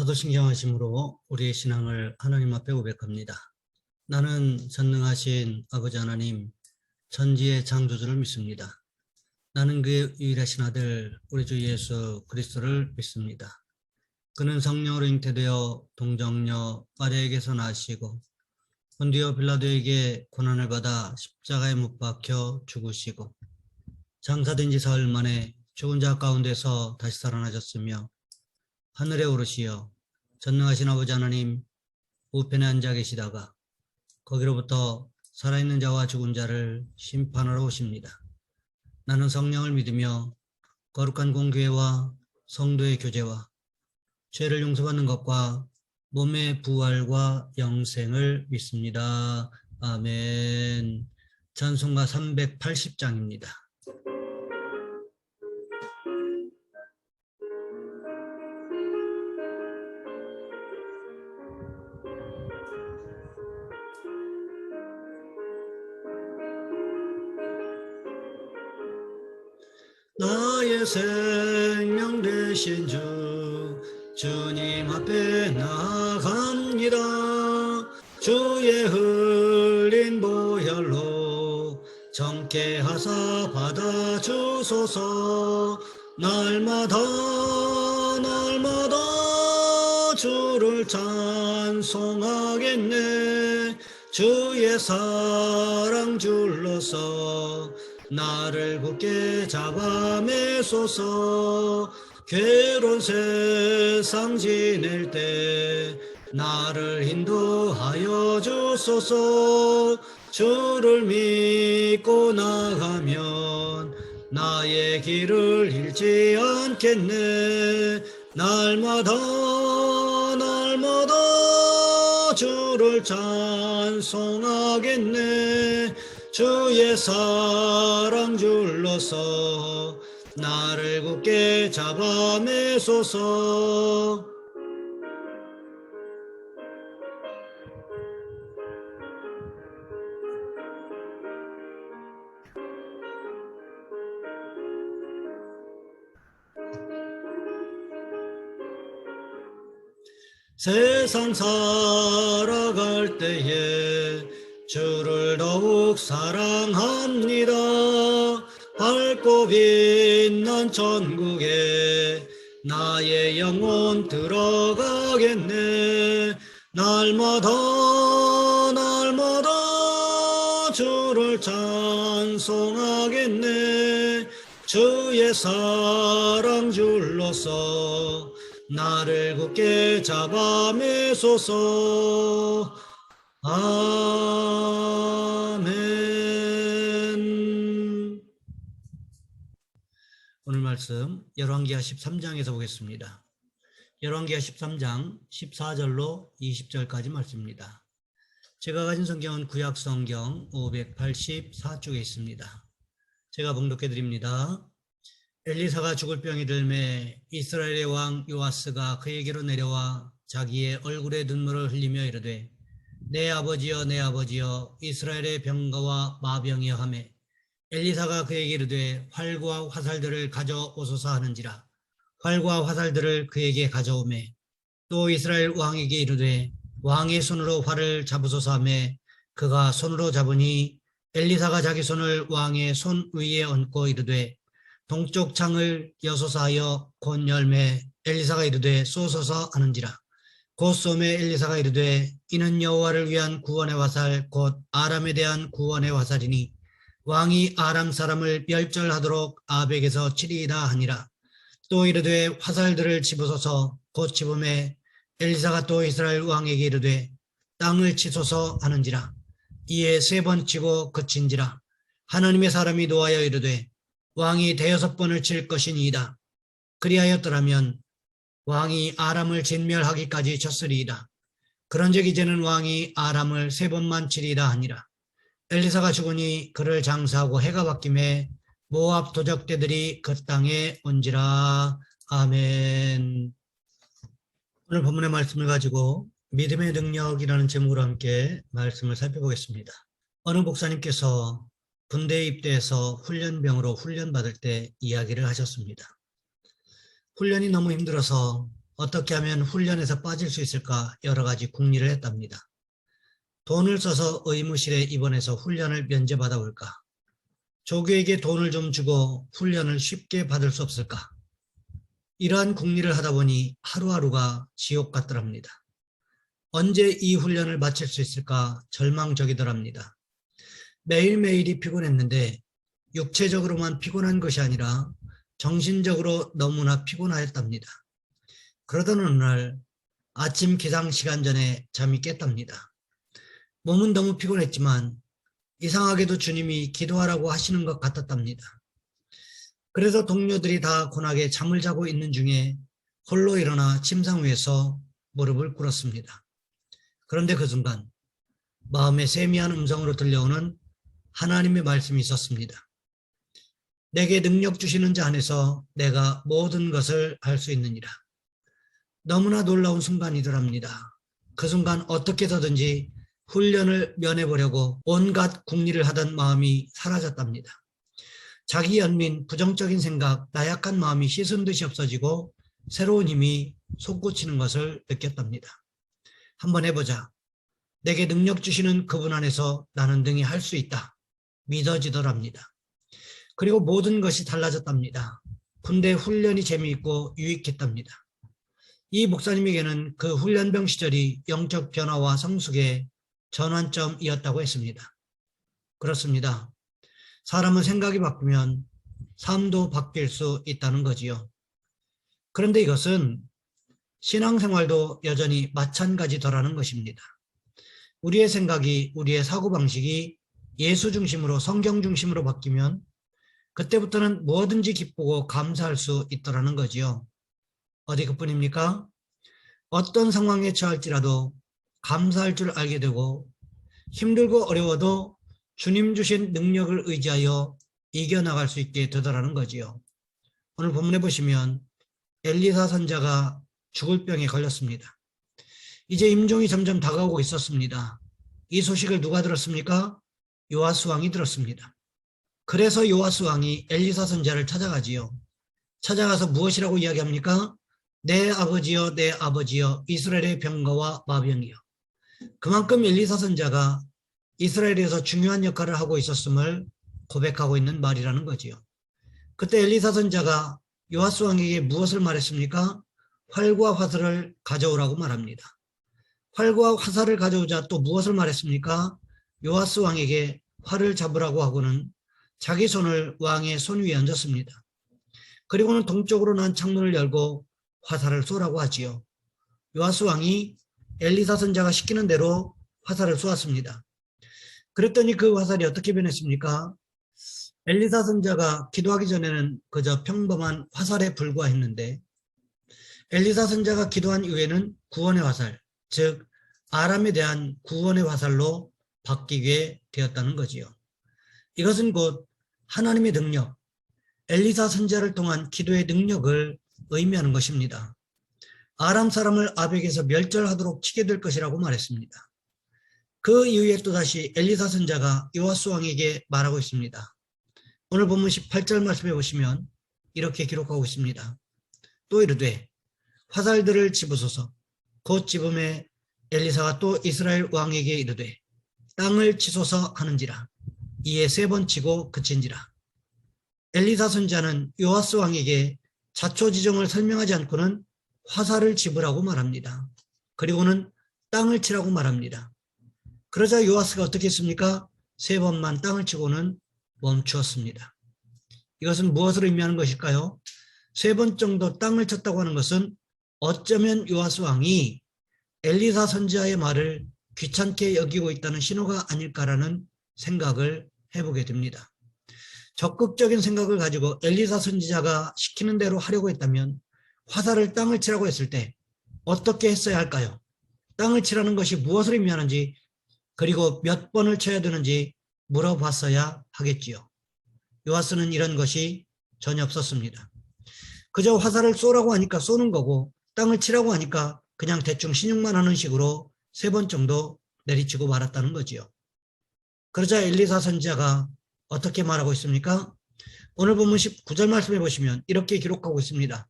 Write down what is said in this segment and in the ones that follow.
사도신경하심으로 우리의 신앙을 하나님 앞에 고백합니다. 나는 전능하신 아버지 하나님, 천지의 창조주를 믿습니다. 나는 그의 유일하신 아들 우리 주 예수 그리스도를 믿습니다. 그는 성령으로 잉태되어 동정녀 마리아에게서 나시고 본디오 빌라도에게 고난을 받아 십자가에 못 박혀 죽으시고 장사된 지 사흘 만에 죽은 자 가운데서 다시 살아나셨으며 하늘에 오르시어 전능하신 아버지 하나님 우편에 앉아 계시다가 거기로부터 살아있는 자와 죽은 자를 심판하러 오십니다. 나는 성령을 믿으며 거룩한 공교회와 성도의 교제와 죄를 용서받는 것과 몸의 부활과 영생을 믿습니다. 아멘. 찬송가 380장입니다. 나의 생명 되신 주 주님 앞에 나아갑니다. 주의 흘린 보혈로 정케 하사 받아주소서. 날마다 주를 찬송하겠네. 주의 사랑 줄로서 나를 굳게 잡아 매소서. 괴로운 세상 지낼 때 나를 인도하여 주소서. 주를 믿고 나가면 나의 길을 잃지 않겠네. 날마다 주를 찬송하겠네. 주의 사랑 줄로서 나를 굳게 잡아 매소서. 세상 살아갈 때에 주를 더욱 사랑합니다. 밝고 빛난 천국에 나의 영혼 들어가겠네. 날마다 주를 찬송하겠네. 주의 사랑 줄로서 나를 굳게 잡아 매소서. 아멘. 오늘 말씀 열왕기하 13장에서 보겠습니다. 열왕기하 13장 14절로 20절까지 말씀입니다. 제가 가진 성경은 구약 성경 584쪽에 있습니다. 제가 봉독해 드립니다. 엘리사가 죽을 병이 들매 이스라엘의 왕 요아스가 그에게로 내려와 자기의 얼굴에 눈물을 흘리며 이르되 내 아버지여 내 아버지여 이스라엘의 병거와 마병이여 하매 엘리사가 그에게 이르되 활과 화살들을 가져오소서 하는지라. 활과 화살들을 그에게 가져오매 또 이스라엘 왕에게 이르되 왕의 손으로 활을 잡으소서 하매 그가 손으로 잡으니 엘리사가 자기 손을 왕의 손 위에 얹고 이르되 동쪽 창을 여소서 하여 곧 열매 엘리사가 이르되 쏘소서 하는지라. 곧 쏘매 엘리사가 이르되 이는 여호와를 위한 구원의 화살 곧 아람에 대한 구원의 화살이니 왕이 아람 사람을 멸절하도록 아벡에서 치리이다 하니라. 또 이르되 화살들을 집으소서. 곧 집음에 엘리사가 또 이스라엘 왕에게 이르되 땅을 치소서 하는지라. 이에 3번 치고 그친지라. 하나님의 사람이 노하여 이르되 왕이 5번을 칠 것이니이다. 그리하였더라면 왕이 아람을 진멸하기까지 쳤으리이다. 그런즉 이제는 왕이 아람을 3번만 치리이다 하니라. 엘리사가 죽으니 그를 장사하고 해가 바뀌매 모압 도적대들이 그 땅에 온지라. 아멘. 오늘 본문의 말씀을 가지고 믿음의 능력이라는 제목으로 함께 말씀을 살펴보겠습니다. 어느 목사님께서 군대에 입대해서 훈련병으로 훈련받을 때 이야기를 하셨습니다. 훈련이 너무 힘들어서 어떻게 하면 훈련에서 빠질 수 있을까 여러 가지 궁리를 했답니다. 돈을 써서 의무실에 입원해서 훈련을 면제받아 올까? 조교에게 돈을 좀 주고 훈련을 쉽게 받을 수 없을까? 이러한 궁리를 하다 보니 하루하루가 지옥 같더랍니다. 언제 이 훈련을 마칠 수 있을까 절망적이더랍니다. 매일매일이 피곤했는데 육체적으로만 피곤한 것이 아니라 정신적으로 너무나 피곤하였답니다. 그러던 어느 날 아침 기상 시간 전에 잠이 깼답니다. 몸은 너무 피곤했지만 이상하게도 주님이 기도하라고 하시는 것 같았답니다. 그래서 동료들이 다 고나게 잠을 자고 있는 중에 홀로 일어나 침상 위에서 무릎을 꿇었습니다. 그런데 그 순간 마음의 세미한 음성으로 들려오는 하나님의 말씀이 있었습니다. 내게 능력 주시는 자 안에서 내가 모든 것을 할 수 있느니라. 너무나 놀라운 순간이더랍니다. 그 순간 어떻게 해서든지 훈련을 면해보려고 온갖 궁리를 하던 마음이 사라졌답니다. 자기 연민, 부정적인 생각, 나약한 마음이 씻은 듯이 없어지고 새로운 힘이 솟구치는 것을 느꼈답니다. 한번 해보자. 내게 능력 주시는 그분 안에서 나는 능히 할 수 있다. 믿어지더랍니다. 그리고 모든 것이 달라졌답니다. 군대 훈련이 재미있고 유익했답니다. 이 목사님에게는 그 훈련병 시절이 영적 변화와 성숙의 전환점이었다고 했습니다. 그렇습니다. 사람은 생각이 바뀌면 삶도 바뀔 수 있다는 거지요. 그런데 이것은 신앙생활도 여전히 마찬가지더라는 것입니다. 우리의 생각이, 우리의 사고방식이 예수 중심으로, 성경 중심으로 바뀌면 그때부터는 뭐든지 기쁘고 감사할 수 있더라는 거지요. 어디 그뿐입니까? 어떤 상황에 처할지라도 감사할 줄 알게 되고 힘들고 어려워도 주님 주신 능력을 의지하여 이겨나갈 수 있게 되더라는 거지요. 오늘 본문에 보시면 엘리사 선지자가 죽을 병에 걸렸습니다. 이제 임종이 점점 다가오고 있었습니다. 이 소식을 누가 들었습니까? 요아스 왕이 들었습니다. 그래서 요아스 왕이 엘리사 선지자를 찾아가지요. 찾아가서 무엇이라고 이야기합니까? 내 아버지여, 내 아버지여, 이스라엘의 병거와 마병이여. 그만큼 엘리사 선지자가 이스라엘에서 중요한 역할을 하고 있었음을 고백하고 있는 말이라는 거지요. 그때 엘리사 선지자가 요아스 왕에게 무엇을 말했습니까? 활과 화살을 가져오라고 말합니다. 활과 화살을 가져오자 또 무엇을 말했습니까? 요아스 왕에게 활을 잡으라고 하고는 자기 손을 왕의 손 위에 얹었습니다. 그리고는 동쪽으로 난 창문을 열고 화살을 쏘라고 하지요. 요아스 왕이 엘리사 선지자가 시키는 대로 화살을 쏘았습니다. 그랬더니 그 화살이 어떻게 변했습니까? 엘리사 선지자가 기도하기 전에는 그저 평범한 화살에 불과했는데 엘리사 선지자가 기도한 이후에는 구원의 화살, 즉 아람에 대한 구원의 화살로 바뀌게 되었다는 거지요. 이것은 곧 하나님의 능력, 엘리사 선지자를 통한 기도의 능력을 의미하는 것입니다. 아람 사람을 아벡에서 멸절하도록 치게 될 것이라고 말했습니다. 그 이후에 또다시 엘리사 선지자가 요아스 왕에게 말하고 있습니다. 오늘 본문 18절 말씀해 보시면 이렇게 기록하고 있습니다. 또 이르되 화살들을 집으소서. 곧 집음에 엘리사가 또 이스라엘 왕에게 이르되 땅을 치소서 하는지라. 이에 3번 치고 그친지라. 엘리사 선지자는 요아스 왕에게 자초지종을 설명하지 않고는 화살을 집으라고 말합니다. 그리고는 땅을 치라고 말합니다. 그러자 요아스가 어떻게 했습니까? 3번만 땅을 치고는 멈추었습니다. 이것은 무엇을 의미하는 것일까요? 3번 정도 땅을 쳤다고 하는 것은 어쩌면 요아스 왕이 엘리사 선지자의 말을 귀찮게 여기고 있다는 신호가 아닐까라는 생각을 해보게 됩니다. 적극적인 생각을 가지고 엘리사 선지자가 시키는 대로 하려고 했다면 화살을 땅을 치라고 했을 때 어떻게 했어야 할까요? 땅을 치라는 것이 무엇을 의미하는지 그리고 몇 번을 쳐야 되는지 물어봤어야 하겠지요. 요아스는 이런 것이 전혀 없었습니다. 그저 화살을 쏘라고 하니까 쏘는 거고 땅을 치라고 하니까 그냥 대충 신용만 하는 식으로 3번 정도 내리치고 말았다는 거지요. 그러자 엘리사 선지자가 어떻게 말하고 있습니까? 오늘 본문 19절 말씀해 보시면 이렇게 기록하고 있습니다.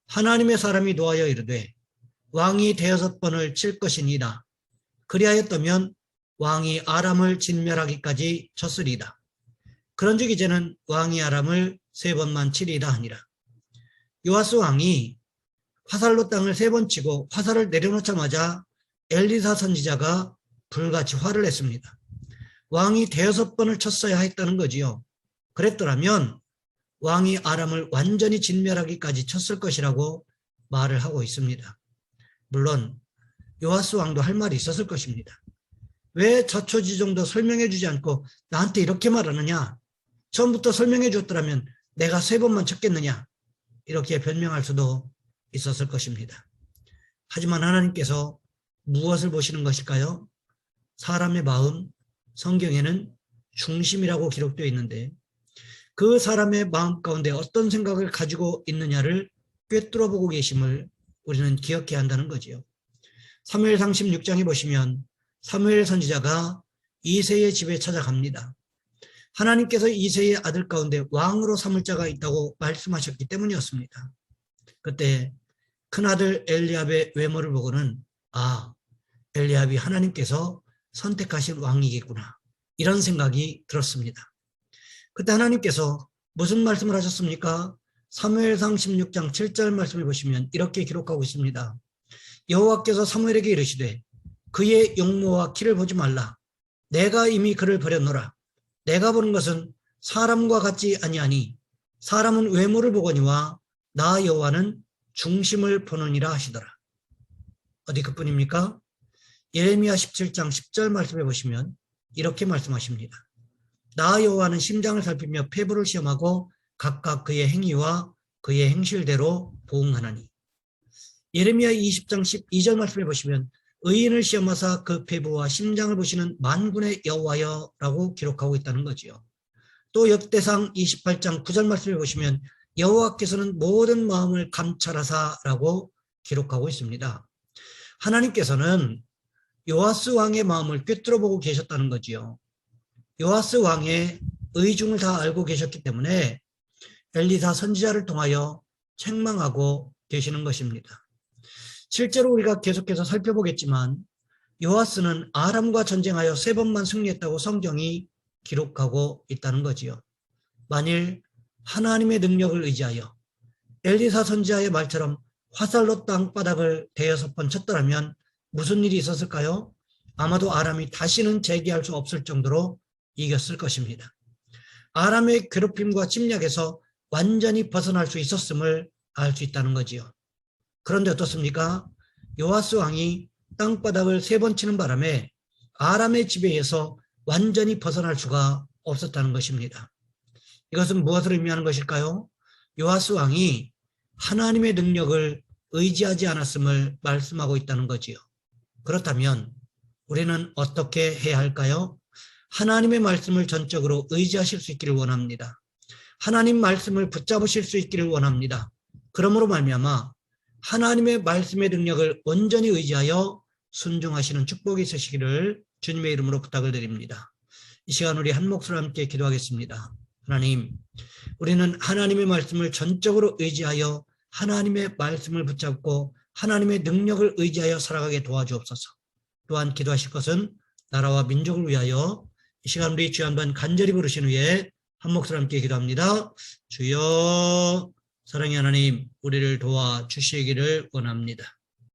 하나님의 사람이 노하여 이르되 왕이 대여섯 번을 칠 것이니라. 그리하였다면 왕이 아람을 진멸하기까지 쳤으리다. 그런즉 이제는 왕이 아람을 세 번만 치리라 하니라. 요아스 왕이 화살로 땅을 세 번 치고 화살을 내려놓자마자 엘리사 선지자가 불같이 화를 냈습니다. 왕이 대여섯 번을 쳤어야 했다는 거지요. 그랬더라면 왕이 아람을 완전히 진멸하기까지 쳤을 것이라고 말을 하고 있습니다. 물론 요아스 왕도 할 말이 있었을 것입니다. 왜 자초지종도 설명해 주지 않고 나한테 이렇게 말하느냐? 처음부터 설명해 줬더라면 내가 세 번만 쳤겠느냐? 이렇게 변명할 수도 있었을 것입니다. 하지만 하나님께서 무엇을 보시는 것일까요? 사람의 마음, 성경에는 중심이라고 기록되어 있는데 그 사람의 마음 가운데 어떤 생각을 가지고 있느냐를 꿰뚫어 보고 계심을 우리는 기억해야 한다는 거지요. 사무엘상 16장에 보시면 사무엘 선지자가 이새의 집에 찾아갑니다. 하나님께서 이새의 아들 가운데 왕으로 삼을 자가 있다고 말씀하셨기 때문이었습니다. 그때 큰아들 엘리압의 외모를 보고는 엘리압이 하나님께서 선택하신 왕이겠구나, 이런 생각이 들었습니다. 그때 하나님께서 무슨 말씀을 하셨습니까? 사무엘상 16장 7절 말씀을 보시면 이렇게 기록하고 있습니다. 여호와께서 사무엘에게 이르시되 그의 용모와 키를 보지 말라. 내가 이미 그를 버렸노라. 내가 보는 것은 사람과 같지 아니하니 사람은 외모를 보거니와 나 여호와는 중심을 보느니라 하시더라. 어디 그뿐입니까? 예레미야 17장 10절 말씀해 보시면 이렇게 말씀하십니다. 나 여호와는 심장을 살피며 폐부를 시험하고 각각 그의 행위와 그의 행실대로 보응하나니. 예레미야 20장 12절 말씀해 보시면 의인을 시험하사 그 폐부와 심장을 보시는 만군의 여호와여라고 기록하고 있다는 거지요. 또 역대상 28장 9절 말씀해 보시면 여호와께서는 모든 마음을 감찰하사라고 기록하고 있습니다. 하나님께서는 요아스 왕의 마음을 꿰뚫어 보고 계셨다는 거지요. 요아스 왕의 의중을 다 알고 계셨기 때문에 엘리사 선지자를 통하여 책망하고 계시는 것입니다. 실제로 우리가 계속해서 살펴보겠지만 요아스는 아람과 전쟁하여 세 번만 승리했다고 성경이 기록하고 있다는 거지요. 만일 하나님의 능력을 의지하여 엘리사 선지자의 말처럼 화살로 땅바닥을 대여섯 번 쳤더라면 무슨 일이 있었을까요? 아마도 아람이 다시는 재기할 수 없을 정도로 이겼을 것입니다. 아람의 괴롭힘과 침략에서 완전히 벗어날 수 있었음을 알 수 있다는 거지요. 그런데 어떻습니까? 요아스 왕이 땅바닥을 세 번 치는 바람에 아람의 지배에서 완전히 벗어날 수가 없었다는 것입니다. 이것은 무엇을 의미하는 것일까요? 요아스 왕이 하나님의 능력을 의지하지 않았음을 말씀하고 있다는 거지요. 그렇다면 우리는 어떻게 해야 할까요? 하나님의 말씀을 전적으로 의지하실 수 있기를 원합니다. 하나님 말씀을 붙잡으실 수 있기를 원합니다. 그러므로 말미암아 하나님의 말씀의 능력을 온전히 의지하여 순종하시는 축복이 있으시기를 주님의 이름으로 부탁을 드립니다. 이 시간 우리 한 목소리로 함께 기도하겠습니다. 하나님, 우리는 하나님의 말씀을 전적으로 의지하여 하나님의 말씀을 붙잡고 하나님의 능력을 의지하여 살아가게 도와주옵소서. 또한 기도하실 것은 나라와 민족을 위하여 이 시간 우리 주여 한번 간절히 부르신 후에 한 목소리 함께 기도합니다. 주여, 사랑의 하나님, 우리를 도와주시기를 원합니다.